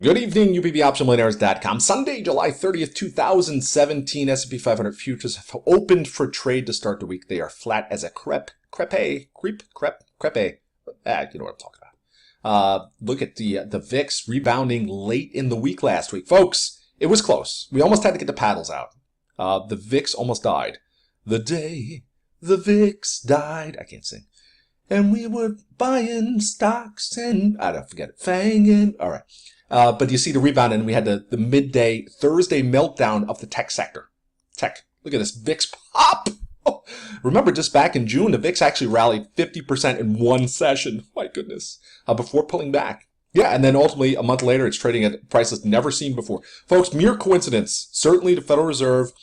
Good evening, UPBOptionMillionaires.com. Sunday, July 30th, 2017. S&P 500 futures have opened for trade to start the week. They are flat as a crepe. You know what I'm talking about. Look at the VIX rebounding late in the week last week. Folks, it was close. We almost had to get the paddles out. The VIX almost died. The day the VIX died. I can't sing. And we were buying stocks and, I don't forget it, fanging. All right. But you see the rebound, and we had the midday Thursday meltdown of the tech sector. Tech. Look at this VIX pop. Oh, remember, just back in June, the VIX actually rallied 50% in one session. My goodness. Before pulling back. Yeah, and then ultimately, a month later, it's trading at prices never seen before. Folks, mere coincidence. Certainly the Federal Reserve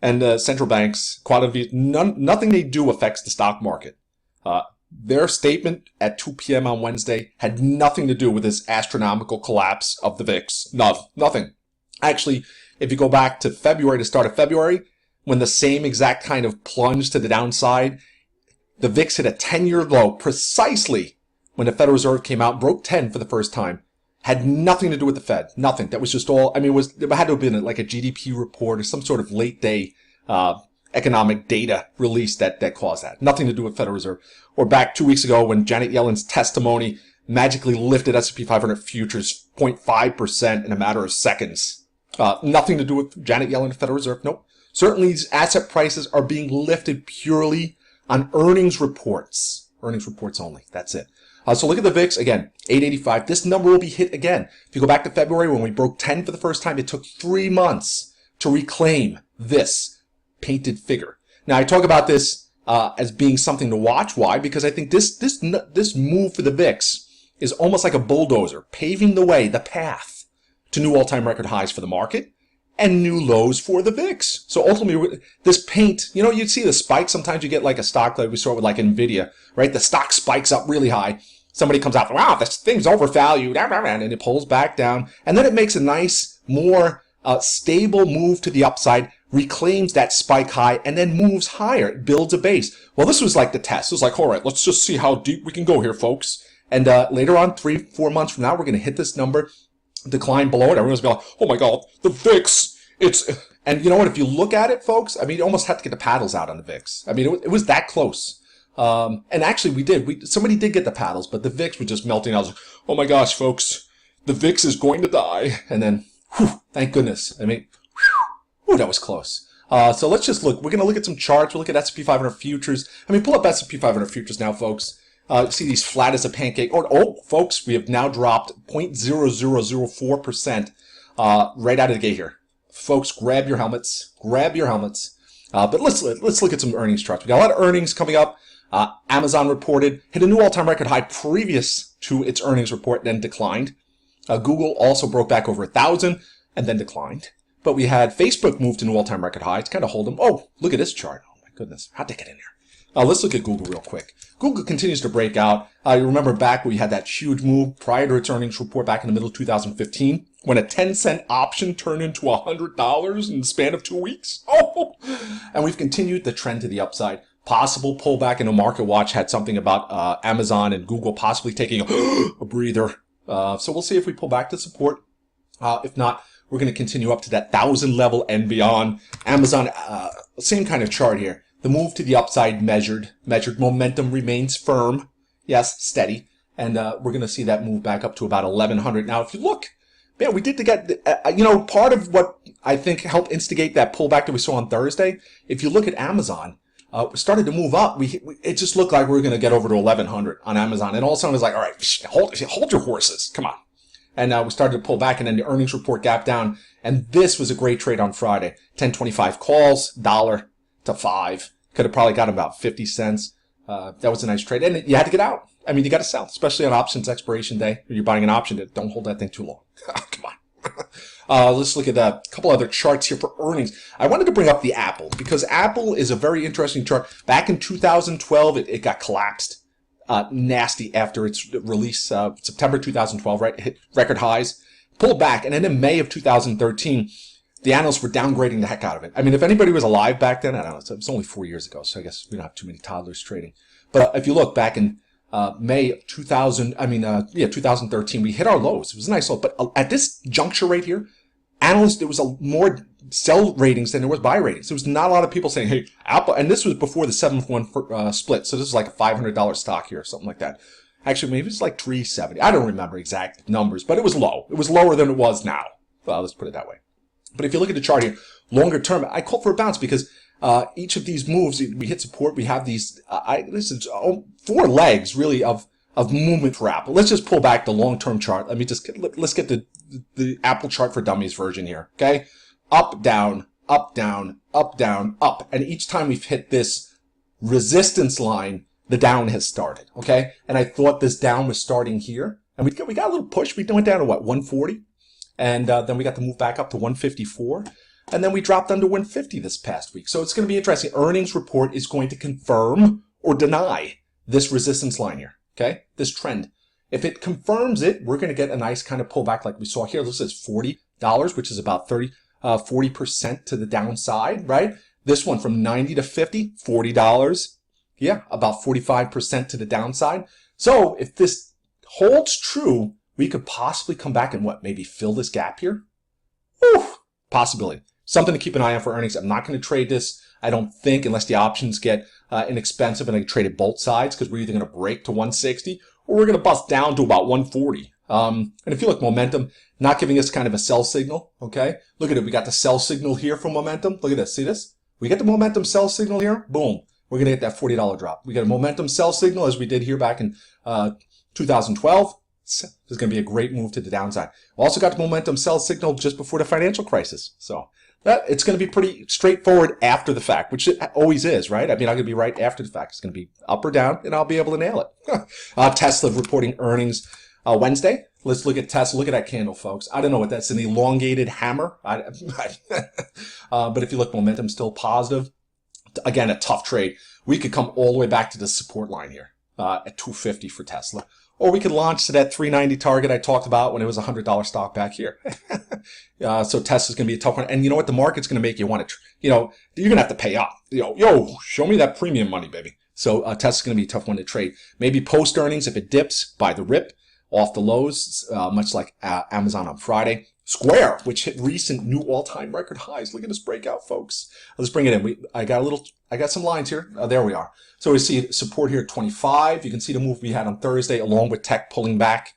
and central banks, quantitative, nothing they do affects the stock market. Their statement at 2 p.m. on Wednesday had nothing to do with this astronomical collapse of the VIX. Nothing. Actually, if you go back to February, the start of February, when the same exact kind of plunge to the downside, the VIX hit a 10-year low precisely when the Federal Reserve came out, broke 10 for the first time. Had nothing to do with the Fed. Nothing. That was just all, it had to have been like a GDP report or some sort of late day economic data release that caused that. Nothing to do with Federal Reserve. Or back 2 weeks ago when Janet Yellen's testimony magically lifted S&P 500 futures 0.5% in a matter of seconds. Nothing to do with Janet Yellen and Federal Reserve. Nope. Certainly these asset prices are being lifted purely on earnings reports. Earnings reports only. That's it. So look at the VIX again, 885. This number will be hit again. If you go back to February when we broke 10 for the first time, it took 3 months to reclaim this painted figure. Now I talk about this as being something to watch. Why? Because I think this move for the VIX is almost like a bulldozer, paving the way, the path to new all-time record highs for the market and new lows for the VIX. So ultimately, this paint, you'd see the spike. Sometimes you get like a stock like we saw with like NVIDIA, right? The stock spikes up really high. Somebody comes out, wow, this thing's overvalued, and it pulls back down. And then it makes a nice, more stable move to the upside, reclaims that spike high, and then moves higher. It builds a base. Well, this was like the test. It was like, all right, let's just see how deep we can go here, folks. And later on, 3-4 months from now, we're going to hit this number, decline below it. Everyone's going to be like, oh my God, the VIX, and you know what? If you look at it, folks, you almost have to get the paddles out on the VIX. It was that close. And actually somebody did get the paddles, but the VIX was just melting. I was like, oh my gosh, folks, the VIX is going to die. And then, whew, thank goodness. Ooh, that was close. So let's just look. We're going to look at some charts. We'll look at S&P 500 futures. Pull up S&P 500 futures now, folks. See these flat as a pancake. Oh, folks, we have now dropped 0.0004% right out of the gate here. Folks, grab your helmets. Grab your helmets. But let's look at some earnings charts. We got a lot of earnings coming up. Amazon reported, hit a new all-time record high previous to its earnings report, then declined. Google also broke back over 1,000 and then declined. But we had Facebook move to new all-time record high. It's kind of hold them. Oh, look at this chart. Oh my goodness. How'd they get in there? Let's look at Google real quick. Google continues to break out. You remember back when we had that huge move prior to its earnings report back in the middle of 2015 when a 10-cent option turned into $100 in the span of 2 weeks. Oh, and we've continued the trend to the upside. Possible pullback in a market watch had something about Amazon and Google possibly taking a breather. So we'll see if we pull back to support. If not, we're going to continue up to that 1,000 level and beyond. Amazon, same kind of chart here. The move to the upside measured momentum remains firm. Yes, steady. And we're going to see that move back up to about 1,100. Now, if you look, man, we did get, part of what I think helped instigate that pullback that we saw on Thursday, if you look at Amazon, started to move up. It just looked like we were going to get over to 1,100 on Amazon. And all of a sudden it was like, all right, hold your horses. Come on. And we started to pull back, and then the earnings report gapped down. And this was a great trade on Friday. 10.25 calls, $1 to $5. Could have probably got about 50 cents. That was a nice trade. And you had to get out. You got to sell, especially on options expiration day. When you're buying an option, don't hold that thing too long. Come on. Let's look at a couple other charts here for earnings. I wanted to bring up the Apple because Apple is a very interesting chart. Back in 2012, it got collapsed nasty after its release, September 2012, right? It hit record highs, pulled back, and then in May of 2013, the analysts were downgrading the heck out of it. If anybody was alive back then, I don't know, it was only 4 years ago, so I guess we don't have too many toddlers trading. But if you look back in May 2013, we hit our lows. It was a nice low. But at this juncture right here, analysts, there was more sell ratings than there was buy ratings. There was not a lot of people saying, hey, Apple, and this was before the 7-1 split. So this is like a $500 stock here or something like that. Actually, maybe it's like 370. I don't remember exact numbers, but it was low. It was lower than it was now. Well, let's put it that way. But if you look at the chart here, longer term, I call for a bounce because each of these moves, we hit support. We have these, this is 4 legs really of movement for Apple. Let's just pull back the long-term chart. Let's get the Apple chart for dummies version here. Okay, up, down, up, down, up, down, up, and each time we've hit this resistance line, the down has started. Okay, and I thought this down was starting here, and we got a little push. We went down to what, 140, and then we got to move back up to 154. And then we dropped under 150 this past week. So it's going to be interesting. Earnings report is going to confirm or deny this resistance line here, okay? This trend. If it confirms it, we're going to get a nice kind of pullback like we saw here. This is $40, which is about 40% to the downside, right? This one from 90 to 50, $40. Yeah, about 45% to the downside. So if this holds true, we could possibly come back and maybe fill this gap here? Whew, possibility. Something to keep an eye on for earnings. I'm not going to trade this, I don't think, unless the options get inexpensive and I trade it both sides, because we're either going to break to 160 or we're going to bust down to about 140. And if you look, momentum, not giving us kind of a sell signal, okay? Look at it. We got the sell signal here for momentum. Look at this. See this? We get the momentum sell signal here. Boom. We're going to get that $40 drop. We get a momentum sell signal as we did here back in 2012. This is going to be a great move to the downside. We also got the momentum sell signal just before the financial crisis. So it's going to be pretty straightforward after the fact, which it always is, right? I mean, I'm going to be right after the fact. It's going to be up or down, and I'll be able to nail it. Tesla reporting earnings Wednesday. Let's look at Tesla. Look at that candle, folks. I don't know what that's, an elongated hammer. But if you look, momentum still positive. Again, a tough trade. We could come all the way back to the support line here at 250 for Tesla. Or we could launch to that 390 target I talked about when it was a $100 stock back here. So Tesla's going to be a tough one. And you know what? The market's going to make you want to, you're going to have to pay up. Yo, show me that premium money, baby. So Tesla's going to be a tough one to trade. Maybe post earnings, if it dips, buy the rip off the lows, much like Amazon on Friday. Square, which hit recent new all-time record highs. Look at this breakout, folks. Let's bring it in. I got some lines here. There we are. So we see support here at 25. You can see the move we had on Thursday, along with tech pulling back.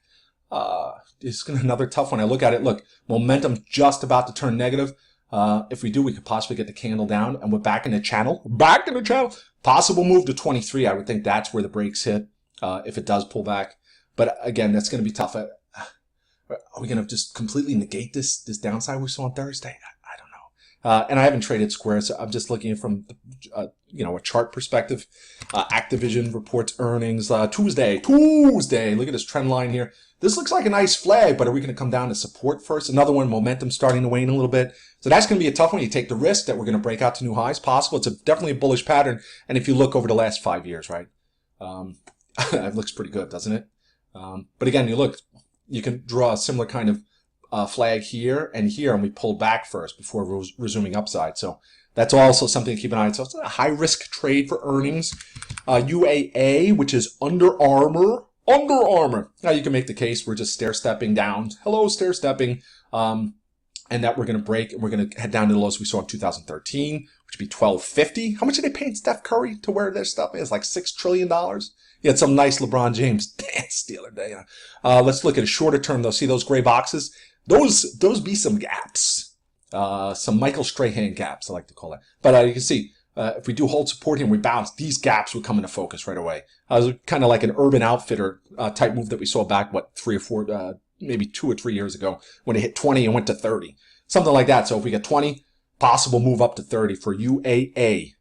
It's going to be another tough one. I look at it. Look, momentum just about to turn negative. If we do, we could possibly get the candle down, and we're back in the channel. Back in the channel. Possible move to 23. I would think that's where the brakes hit if it does pull back. But again, that's going to be tough. Are we going to just completely negate this downside we saw on Thursday? I don't know. And I haven't traded Square, so I'm just looking from a chart perspective. Activision reports earnings Tuesday. Look at this trend line here. This looks like a nice flag, but are we going to come down to support first? Another one, momentum starting to wane a little bit. So that's going to be a tough one. You take the risk that we're going to break out to new highs. Possible. It's definitely a bullish pattern. And if you look over the last 5 years, right, it looks pretty good, doesn't it? But again, you can draw a similar kind of flag here, and we pulled back first before resuming upside. So that's also something to keep an eye on. So it's a high-risk trade for earnings. UAA, which is Under Armour. Now you can make the case we're just stair-stepping down. Hello, stair-stepping. And that we're going to break, and we're going to head down to the lows we saw in 2013, which would be $12.50. How much did they pay Steph Curry to wear their stuff? It's like $6 trillion. He had some nice LeBron James dance the other day. Let's look at a shorter term, though. See those gray boxes? Those be some gaps. Some Michael Strahan gaps, I like to call it. But you can see, if we do hold support here and we bounce, these gaps would come into focus right away. It was kind of like an Urban Outfitter type move that we saw back, 3 or 4, maybe 2 or 3 years ago when it hit 20 and went to 30. Something like that. So if we get 20, possible move up to 30 for UAA.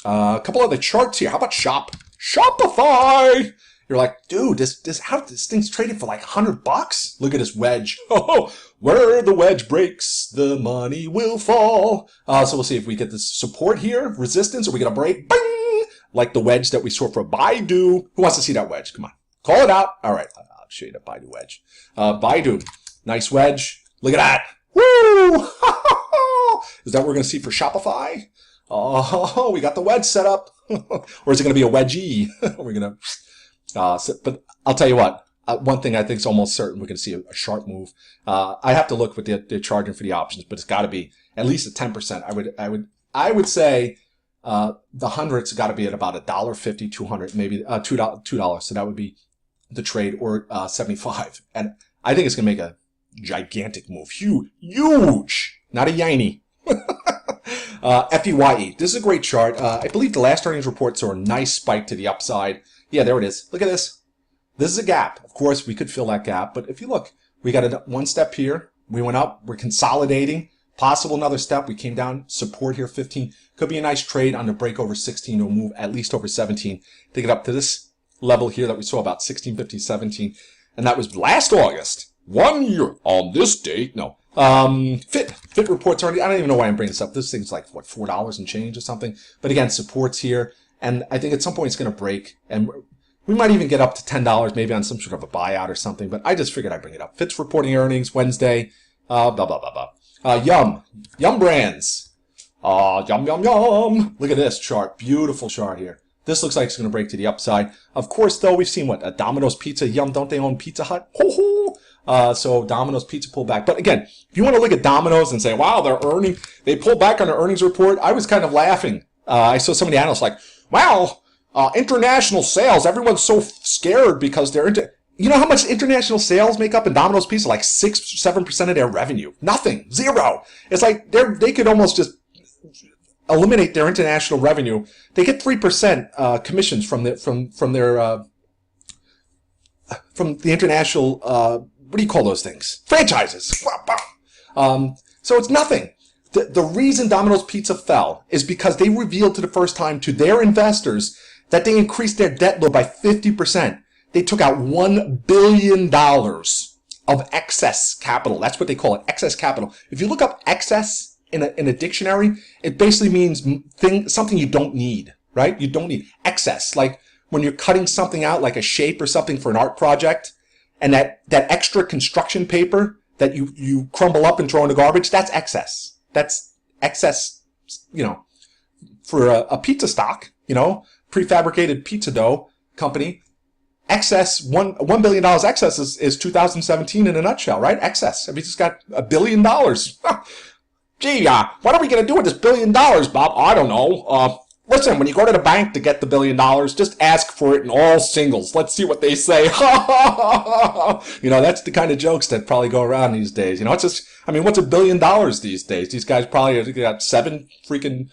A couple other charts here. How about Shopify? You're like, dude, this thing's traded for like $100. Look at this wedge. Oh, where the wedge breaks, the money will fall. So we'll see if we get this support here, resistance, or we get a break, bang, like the wedge that we saw for Baidu. Who wants to see that wedge? Come on, call it out. All right, I'll show you the Baidu wedge. Baidu, nice wedge. Look at that. Woo! Is that what we're going to see for Shopify? Oh, we got the wedge set up. Or is it going to be a wedgie? We're going to But I'll tell you what. One thing I think is almost certain we're going to see a sharp move. I have to look what they're charging for the options, but it's got to be at least at 10%. I would say the hundreds got to be at about $1.50, 200, maybe $2. So that would be the trade, or 75. And I think it's going to make a gigantic move, huge, not a yiny. FEYE. This is a great chart. I believe the last earnings report saw a nice spike to the upside. Yeah, there it is. Look at this. This is a gap. Of course, we could fill that gap, but if you look, we got one step here. We went up. We're consolidating. Possible another step. We came down. Support here, 15. Could be a nice trade on the break over 16. We'll move at least over 17 to get up to this level here that we saw about 16.50, 17. And that was last August. 1 year on this date. No. Fit reports already. I don't even know why I'm bringing this up. This thing's like, what, $4 and change or something? But again, supports here. And I think at some point it's going to break. And we might even get up to $10, maybe on some sort of a buyout or something. But I just figured I'd bring it up. Fit's reporting earnings Wednesday. Blah, blah, blah, blah. Yum Brands. Yum. Look at this chart. Beautiful chart here. This looks like it's going to break to the upside. Of course, though, we've seen what? A Domino's Pizza. Yum, don't they own Pizza Hut? Ho ho! So Domino's Pizza pulled back. But again, if you want to look at Domino's and say, wow, they pulled back on their earnings report, I was kind of laughing. I saw some of the analysts like, wow, international sales, everyone's so scared because they're you know how much international sales make up in Domino's Pizza? Like 6-7% of their revenue. Nothing. Zero. It's like they could almost just eliminate their international revenue. They get 3% commissions from the international what do you call those things? Franchises. So it's nothing. The reason Domino's Pizza fell is because they revealed to the first time to their investors that they increased their debt load by 50%. They took out $1 billion of excess capital. That's what they call it, excess capital. If you look up excess in a dictionary, it basically means something you don't need, right? You don't need excess. Like when you're cutting something out, like a shape or something for an art project, and that extra construction paper that you crumble up and throw in the garbage, that's excess. That's excess, for a pizza stock, prefabricated pizza dough company. Excess, $1 billion excess is 2017 in a nutshell, right? Excess. I mean, it's got $1 billion. Gee, what are we going to do with this $1 billion, Bob? I don't know. Listen, when you go to the bank to get the $1 billion, just ask for it in all singles. Let's see what they say. That's the kind of jokes that probably go around these days. It's just, what's $1 billion these days? These guys probably got 7 freaking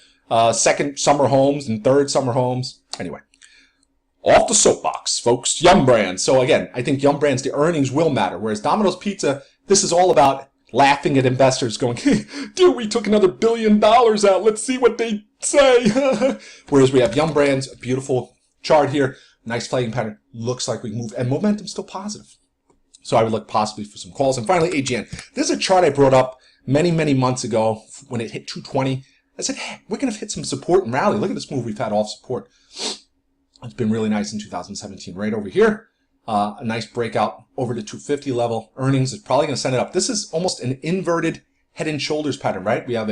second summer homes and third summer homes. Anyway, off the soapbox, folks. Yum Brands. So again, I think Yum Brands, the earnings will matter. Whereas Domino's Pizza, this is all about laughing at investors going, hey, dude, we took another $1 billion out. Let's see what they say. Whereas we have Yum Brands, a beautiful chart here. Nice flagging pattern. Looks like we can move. And momentum's still positive. So I would look possibly for some calls. And finally, AGN. This is a chart I brought up many, many months ago when it hit 220. I said, hey, we're going to hit some support and rally. Look at this move we've had off support. It's been really nice in 2017. Right over here. A nice breakout over the 250 level. Earnings is probably going to send it up. This is almost an inverted head and shoulders pattern, right? We have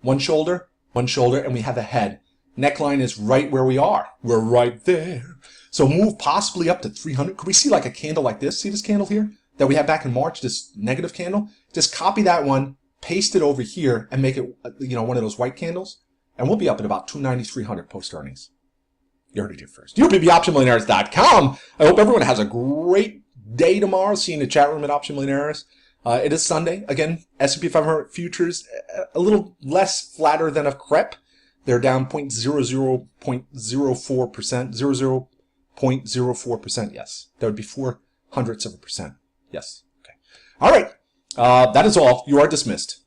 one shoulder, and we have a head. Neckline is right where we are. We're right there. So move possibly up to 300. Could we see like a candle like this? See this candle here that we had back in March, this negative candle? Just copy that one, paste it over here, and make it, one of those white candles. And we'll be up at about 290, 300 post earnings. You heard it here first. UPBOptionMillionaires.com. I hope everyone has a great day tomorrow. See you in the chat room at Option Millionaires. It is Sunday. Again, S&P 500 futures a little less flatter than a crepe. They're down 0.04%. 0.04%, yes. That would be 0.04%. Yes. Okay. All right. That is all. You are dismissed.